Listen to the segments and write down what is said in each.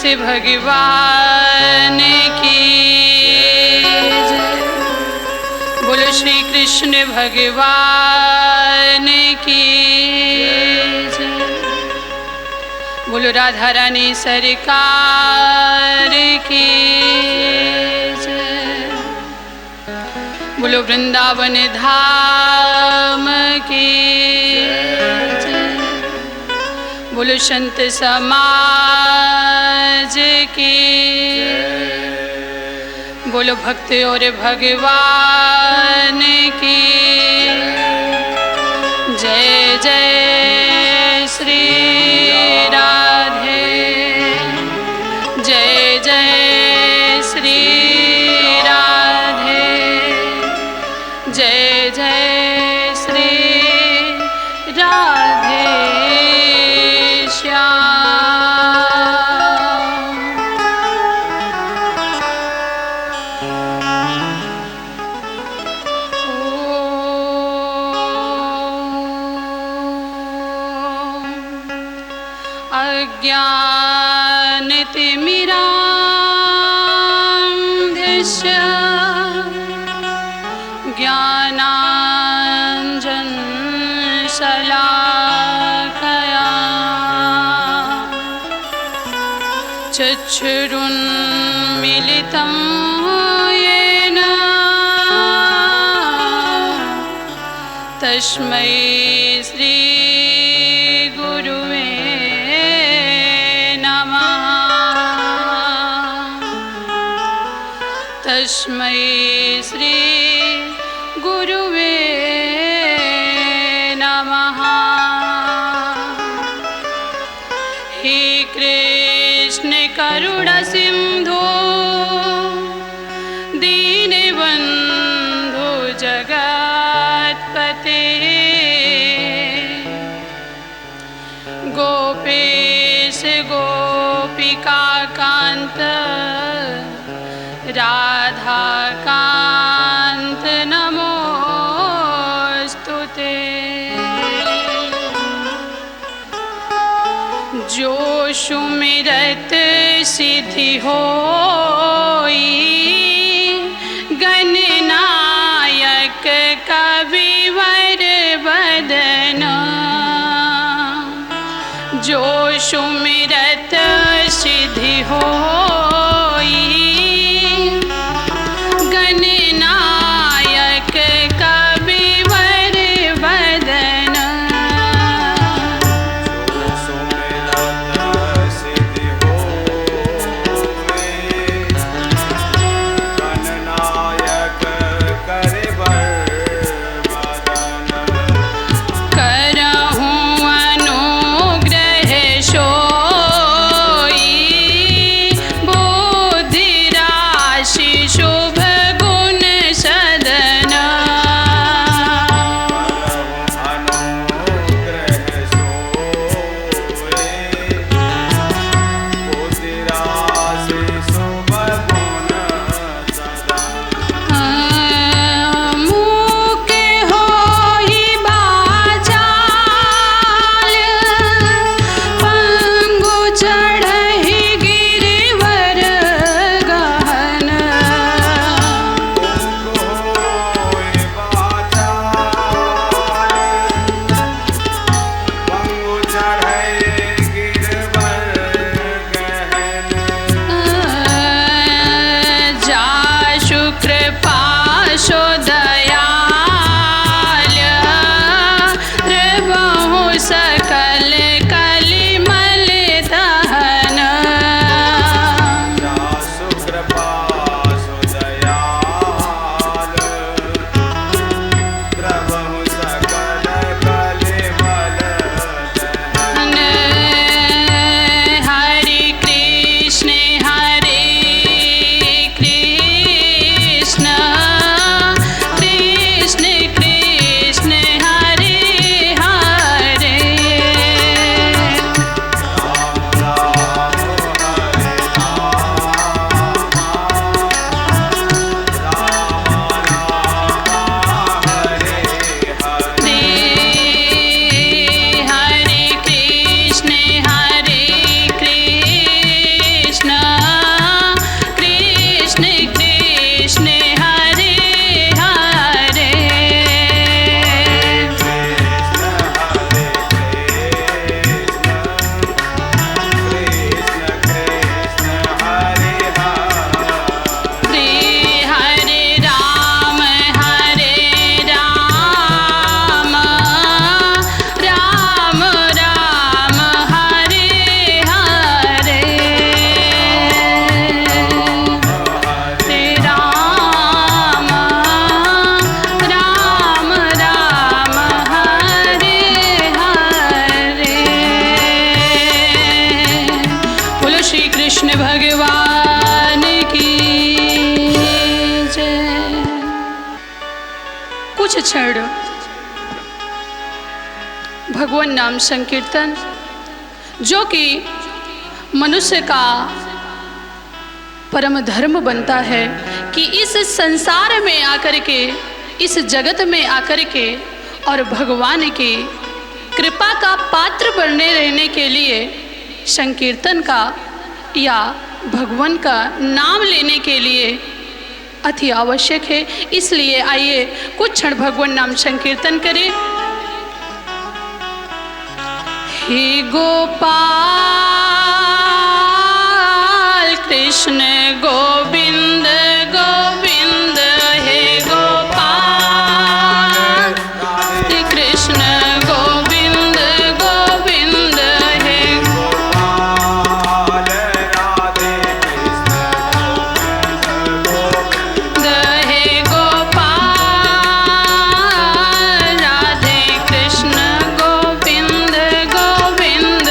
से भगवान की जय। बोलो श्री कृष्ण भगवान की जय। बोलो राधा रानी सरकार की जय। बोलो वृंदावन धाम की जय। बोलो संत समाज की जय। बोलो भक्त और भगवान की जय। जय श्री राधे, जय जय श्री राधे, जय जय श्री राधे श्याम। अज्ञानतिमिरान्धस्य ज्ञानाञ्जनशलाकया चक्षुरुन्मीलितं येन तस्मै श्री गुरुवे नमः। तस्मै श्री गुरुवे नमः। हे कृष्ण करुणा सिंधु दीनबंधु जगत्पते गोपेश गोपिका कांत राधा कांत नमोस्तुते। जो सुमिरत सिद्धि होई गणनायक कविवर बदन। जो सुमिरत सिद्धि होई गणनायक कविवर बदन। कृष्ण भगवान की जय। कुछ क्षण भगवान नाम संकीर्तन, जो कि मनुष्य का परम धर्म बनता है कि इस संसार में आकर के, इस जगत में आकर के और भगवान की कृपा का पात्र बनने रहने के लिए संकीर्तन का या भगवान का नाम लेने के लिए अति आवश्यक है। इसलिए आइए कुछ क्षण भगवान नाम संकीर्तन करें। हे गोपाल कृष्ण गोविंद गोविंद, हे गोपाल कृष्ण गोविंद गोविंद, हे गोपाल राधे कृष्ण गोविंद, हे गोपाल राधे कृष्ण गोविंद गोविंद,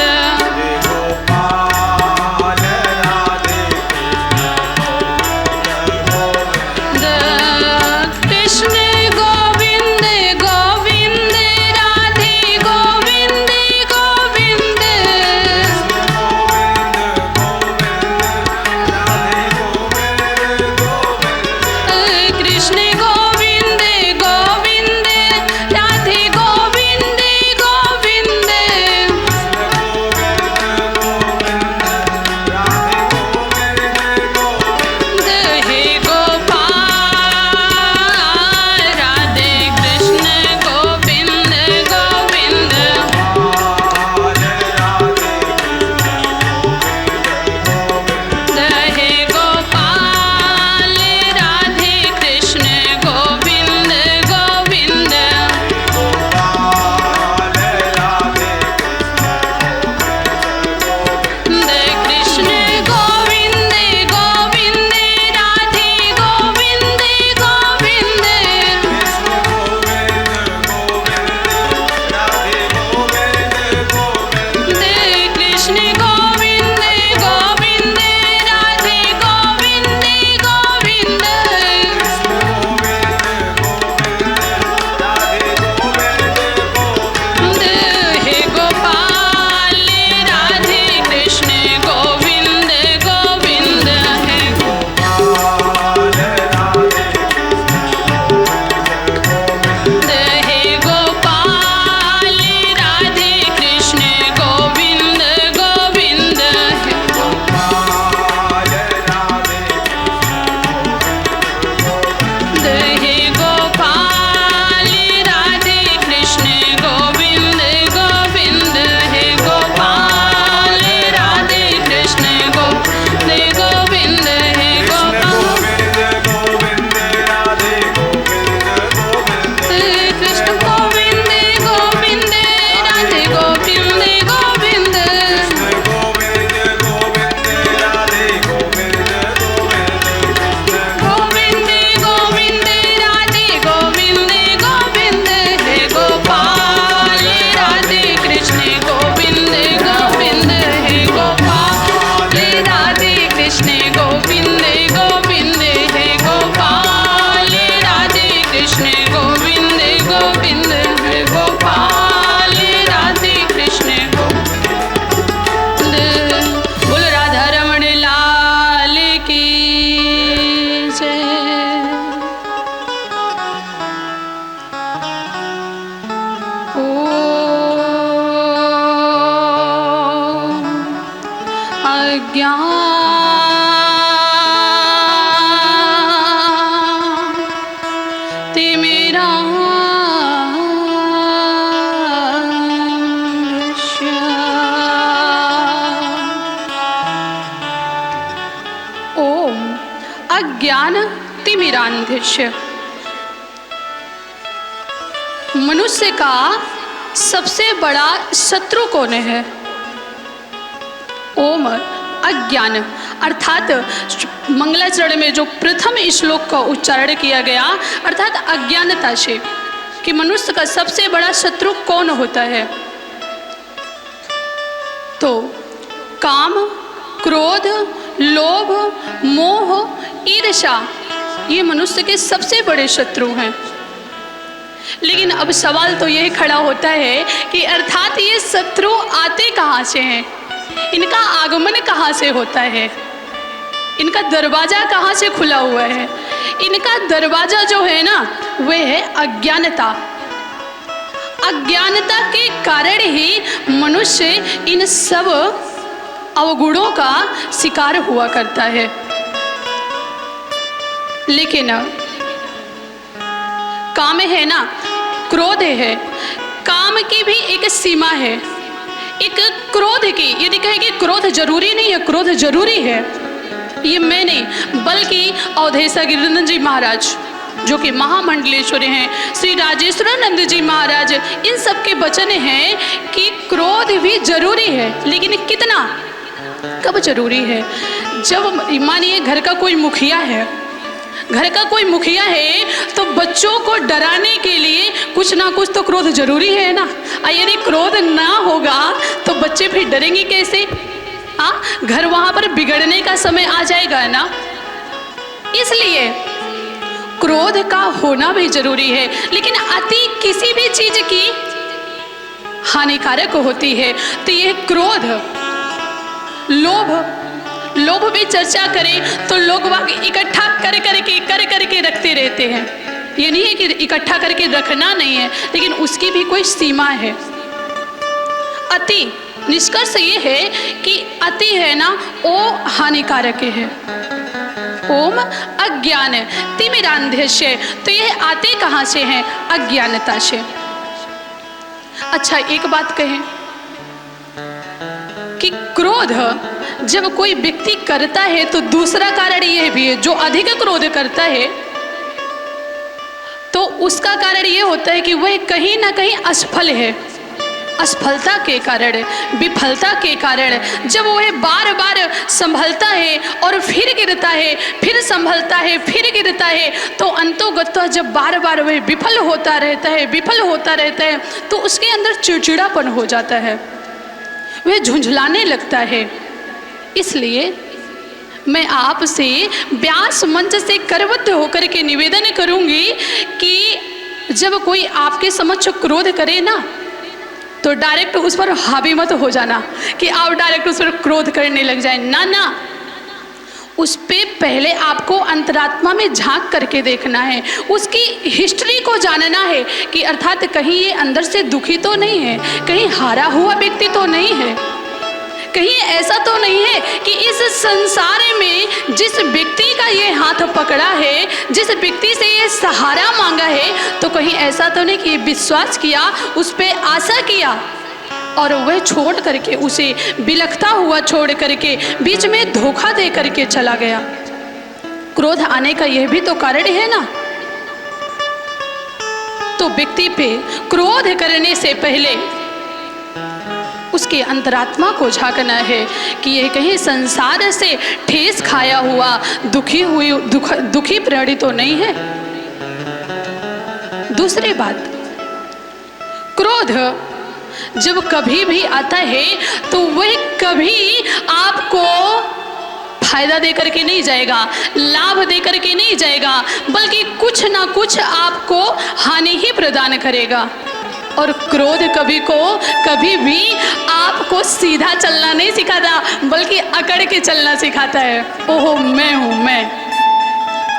अज्ञानतिमिरान्धस्य। मनुष्य का सबसे बड़ा शत्रु कौन है? ओम अज्ञान, अर्थात मंगलाचरण में जो प्रथम श्लोक का उच्चारण किया गया, अर्थात अज्ञानता से कि मनुष्य का सबसे बड़ा शत्रु कौन होता है। तो काम, क्रोध, लोभ, मोह, ईर्ष्या ये मनुष्य के सबसे बड़े शत्रु हैं। लेकिन अब सवाल तो यही खड़ा होता है कि अर्थात ये शत्रु आते कहाँ से हैं, इनका आगमन कहाँ से होता है, इनका दरवाजा कहाँ से खुला हुआ है। इनका दरवाजा जो है ना वह है अज्ञानता। अज्ञानता के कारण ही मनुष्य इन सब अवगुणों का शिकार हुआ करता है। लेकिन काम है ना, क्रोध है, काम की भी एक सीमा है। एक क्रोध की, यदि कहे कि क्रोध जरूरी नहीं है, क्रोध जरूरी है, ये मैं नहीं बल्कि अवधेशा गिरिनंदन जी महाराज जो कि महामंडलेश्वरी हैं, श्री राजेश्वरानंद जी महाराज, इन सब के वचन हैं कि क्रोध भी जरूरी है। लेकिन कितना, कब जरूरी है? जब मानिए घर का कोई मुखिया है, घर का कोई मुखिया है तो बच्चों को डराने के लिए कुछ ना कुछ तो क्रोध जरूरी है ना। यदि क्रोध ना होगा तो बच्चे फिर डरेंगे कैसे? घर वहां पर बिगड़ने का समय आ जाएगा ना। इसलिए क्रोध का होना भी जरूरी है। लेकिन अति किसी भी चीज की हानिकारक होती है। तो यह क्रोध, लोभ भी चर्चा करें तो लोग वहां इकट्ठा कर करके रखते रहते हैं। ये नहीं है कि इकट्ठा करके रखना नहीं है, लेकिन उसकी भी कोई सीमा है। अति, निष्कर्ष ये है कि अति है ना वो हानिकारक है। ओम अज्ञान तिमिरांधस्य, तो यह आते कहाँ से हैं? अज्ञानता से। अच्छा एक बात कहें कि क्रोध जब कोई व्यक्ति करता है तो दूसरा कारण यह भी है, जो अधिक क्रोध करता है तो उसका कारण यह होता है कि वह कहीं ना कहीं असफल है। असफलता के कारण, विफलता के कारण जब वह बार बार संभलता है और फिर गिरता है, फिर संभलता है, फिर गिरता है, तो अंतोगत्वा जब बार बार वह विफल होता रहता है तो उसके अंदर चिड़चिड़ापन हो जाता है, वह झुंझलाने लगता है। इसलिए मैं आपसे व्यास मंच से करबद्ध होकर के निवेदन करूंगी कि जब कोई आपके समक्ष क्रोध करे ना तो डायरेक्ट उस पर हावी मत हो जाना कि आप डायरेक्ट उस पर क्रोध करने लग जाए। ना, उस पे पहले आपको अंतरात्मा में झांक करके देखना है, उसकी हिस्ट्री को जानना है कि अर्थात कहीं ये अंदर से दुखी तो नहीं है, कहीं हारा हुआ व्यक्ति तो नहीं है, कहीं ऐसा तो नहीं है कि इस संसार में जिस व्यक्ति का ये हाथ पकड़ा है, जिस व्यक्ति से ये सहारा मांगा है, तो कहीं ऐसा तो नहीं कि विश्वास किया, उस पे आशा किया और वह छोड़ करके, उसे बिलखता हुआ छोड़ करके बीच में धोखा दे करके चला गया। क्रोध आने का यह भी तो कारण है ना। तो व्यक्ति पे क्रोध करने से पहले उसके अंतरात्मा को झांकना है कि यह कहीं संसार से ठेस खाया हुआ दुखी प्राणी तो नहीं है। दूसरी बात, क्रोध जब कभी भी आता है तो वह कभी आपको फायदा दे करके नहीं जाएगा, लाभ दे करके नहीं जाएगा, बल्कि कुछ ना कुछ आपको हानि ही प्रदान करेगा। और क्रोध कभी भी आपको सीधा चलना नहीं सिखाता, बल्कि अकड़ के चलना सिखाता है। ओहो मैं हूँ मैं।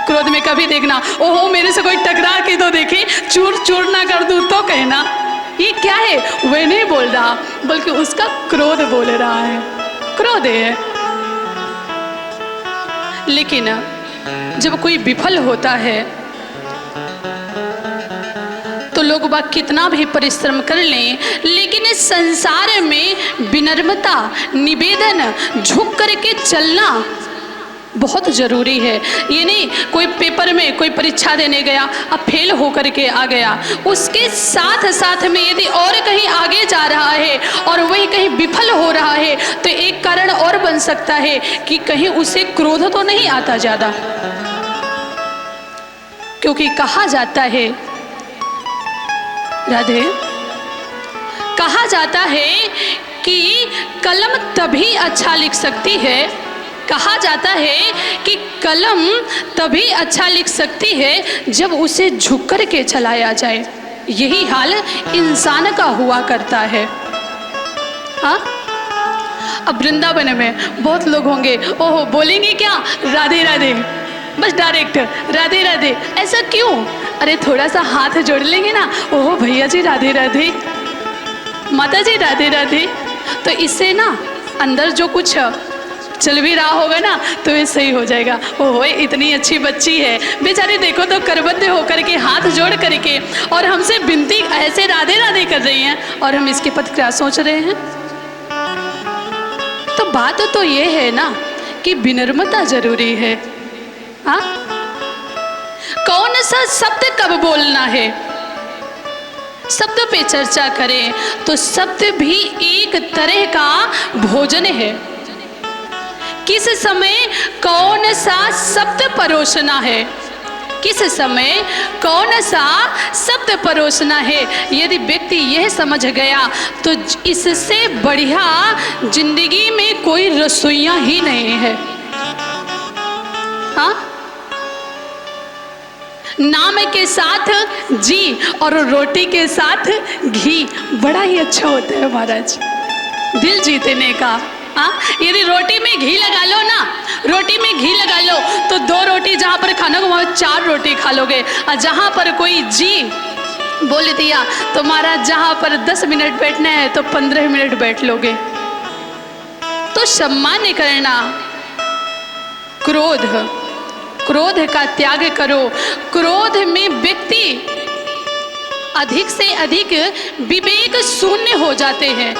क्रोध में कभी देखना, ओहो मेरे से कोई टकरा के तो देखे, चूर चूर ना कर दूँ तो कहना ये क्या है, वह नहीं बोल रहा बल्कि उसका क्रोध बोल रहा है, क्रोध है। लेकिन जब कोई विफल होता है तो लोग बाग कितना भी परिश्रम कर लें, लेकिन इस संसार में विनम्रता, निवेदन, झुक करके चलना बहुत ज़रूरी है। ये नहीं कोई पेपर में कोई परीक्षा देने गया, अब फेल होकर के आ गया, उसके साथ साथ में यदि और कहीं आगे जा रहा है और वही कहीं विफल हो रहा है तो एक कारण और बन सकता है कि कहीं उसे क्रोध तो नहीं आता ज़्यादा। क्योंकि कहा जाता है, राधे, कहा जाता है कि कलम तभी अच्छा लिख सकती है, कहा जाता है कि कलम तभी अच्छा लिख सकती है जब उसे झुक कर के चलाया जाए। यही हाल इंसान का हुआ करता है। हाँ, अब वृंदावन में बहुत लोग होंगे, ओहो बोलेंगे क्या, राधे राधे, बस डायरेक्ट राधे राधे। ऐसा क्यों? अरे थोड़ा सा हाथ जोड़ लेंगे ना, ओहो भैया जी राधे राधे, माता जी राधे राधे, तो इससे ना अंदर जो कुछ चल भी रहा होगा ना तो ये सही हो जाएगा। ओहो इतनी अच्छी बच्ची है, बेचारी देखो तो करबद्ध होकर के हाथ जोड़ करके और हमसे विनती ऐसे राधे राधे कर रही हैं, और हम इसके पद क्या सोच रहे हैं। तो बात तो ये है ना कि विनम्रता जरूरी है। हाँ, कौन सा शब्द कब बोलना है, शब्द पे चर्चा करें तो शब्द भी एक तरह का भोजन है। किस समय कौन सा शब्द परोसना है, किस समय कौन सा शब्द परोसना है, यदि व्यक्ति यह समझ गया तो इससे बढ़िया जिंदगी में कोई रसोइया ही नहीं है। हाँ, नाम के साथ जी और रोटी के साथ घी बड़ा ही अच्छा होता है महाराज, दिल जीतने का। हाँ, यदि रोटी में घी लगा लो ना, रोटी में घी लगा लो तो 2 रोटी जहाँ पर खाना को वहाँ 4 रोटी खा लोगे, और जहाँ पर कोई जी बोल दिया तो महाराज जहाँ पर 10 मिनट बैठना है तो 15 मिनट बैठ लोगे। तो सम्मान करना, क्रोध, क्रोध का त्याग करो। क्रोध में व्यक्ति अधिक से अधिक विवेक शून्य हो जाते हैं।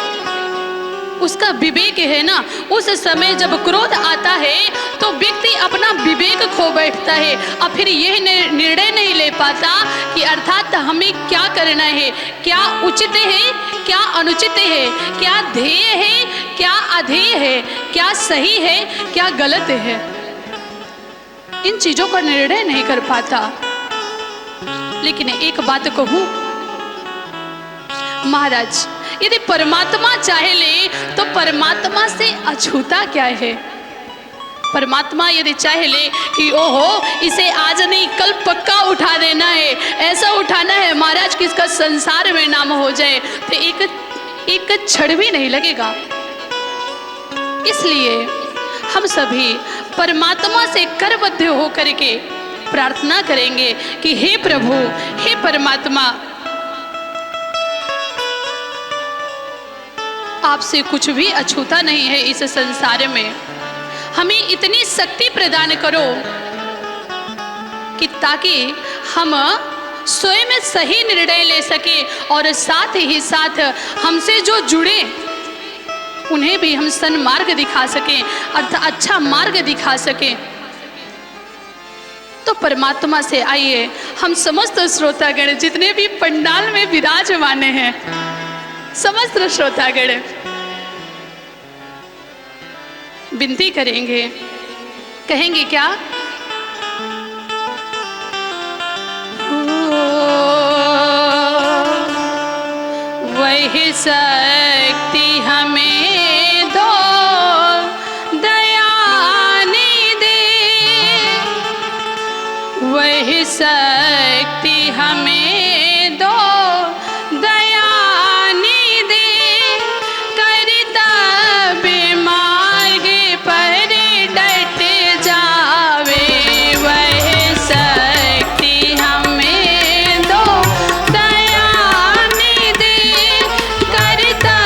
उसका विवेक है ना, उस समय जब क्रोध आता है तो व्यक्ति अपना विवेक खो बैठता है और फिर यह निर्णय नहीं ले पाता कि अर्थात हमें क्या करना है, क्या उचित है, क्या अनुचित है, क्या ध्येय है, क्या अध्येय है, क्या सही है, क्या गलत है। इन चीजों का निर्णय नहीं कर पाता। लेकिन एक बात कहूं महाराज, यदि परमात्मा चाहे ले तो परमात्मा से अछूता क्या है। परमात्मा यदि चाहे ले कि ओहो इसे आज नहीं कल पक्का उठा देना है, ऐसा उठाना है महाराज कि इसका संसार में नाम हो जाए, तो एक क्षण भी नहीं लगेगा। इसलिए हम सभी परमात्मा से करबद्ध होकर के प्रार्थना करेंगे कि हे प्रभु, हे परमात्मा, आपसे कुछ भी अछूता नहीं है इस संसार में। हमें इतनी शक्ति प्रदान करो कि ताकि हम स्वयं सही निर्णय ले सके और साथ ही साथ हमसे जो जुड़े उन्हें भी हम सन्मार्ग दिखा सकें, अर्थात अच्छा मार्ग दिखा सकें। तो परमात्मा से आइए हम समस्त श्रोतागण जितने भी पंडाल में विराजमान हैं, समस्त श्रोतागण विनती करेंगे, कहेंगे क्या, वही शक्ति हमें दो दयानी दे, वही शक्ति हमें दो दयानी दे, करता मार्ग पर डट जावे, वह शक्ति हमें दो दयानी दे, करता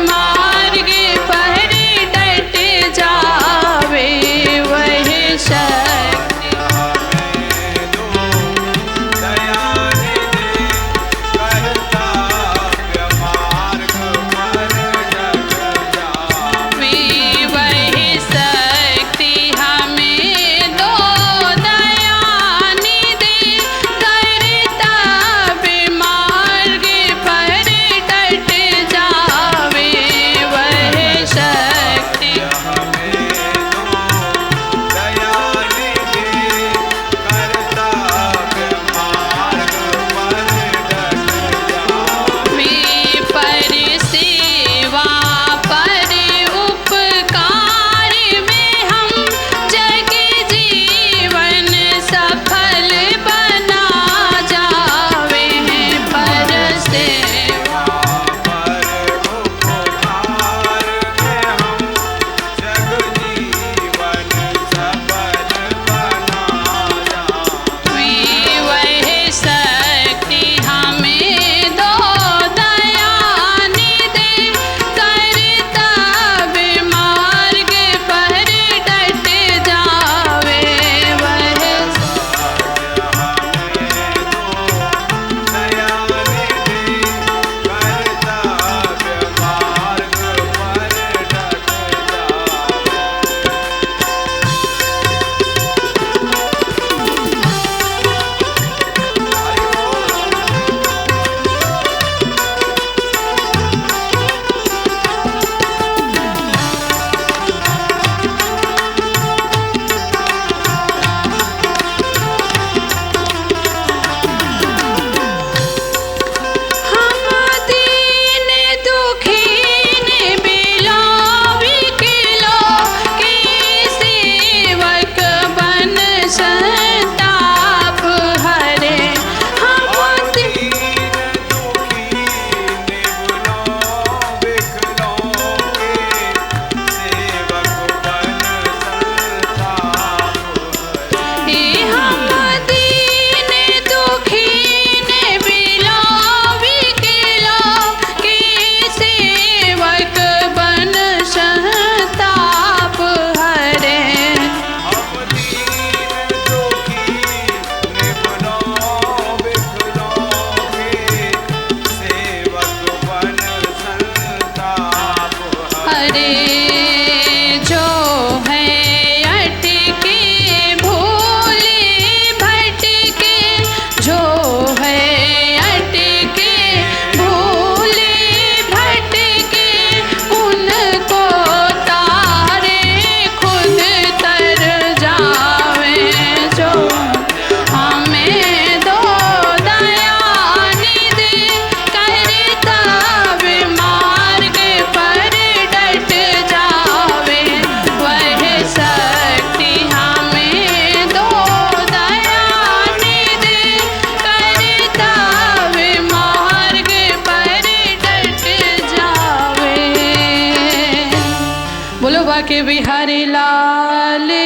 मार्ग पर डट जावे, वह शक्ति हमें दो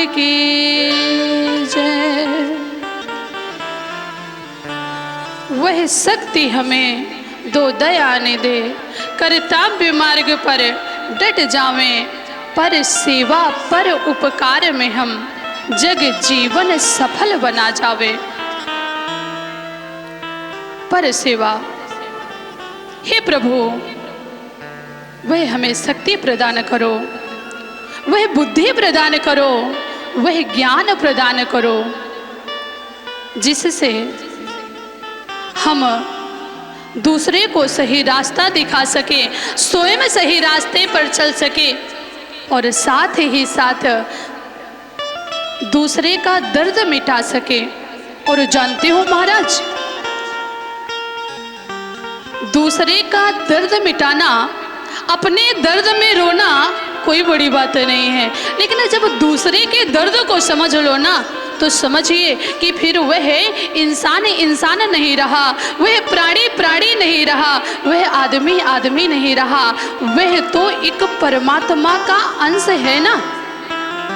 की जय। वह शक्ति हमें दो दयाने दे, कर्तव्य मार्ग पर डट जावें, पर सेवा पर उपकार में हम जग जीवन सफल बना जावे। पर सेवा, हे प्रभु वह हमें शक्ति प्रदान करो, वह बुद्धि प्रदान करो, वह ज्ञान प्रदान करो, जिससे हम दूसरे को सही रास्ता दिखा सके, स्वयं सही रास्ते पर चल सके और साथ ही साथ दूसरे का दर्द मिटा सके। और जानते हो महाराज, दूसरे का दर्द मिटाना, अपने दर्द में रोना कोई बड़ी बात नहीं है, लेकिन जब दूसरे के दर्द को समझ लो ना, तो समझिए कि फिर वह इंसान इंसान नहीं रहा, वह प्राणी प्राणी नहीं रहा, वह आदमी आदमी नहीं रहा, वह तो एक परमात्मा का अंश है ना।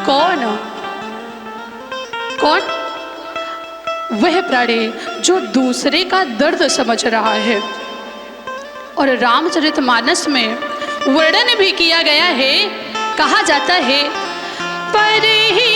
कौन कौन? वह प्राणी जो दूसरे का दर्द समझ रहा है। और रामचरितमानस में वर्णन भी किया गया है, कहा जाता है, पर ही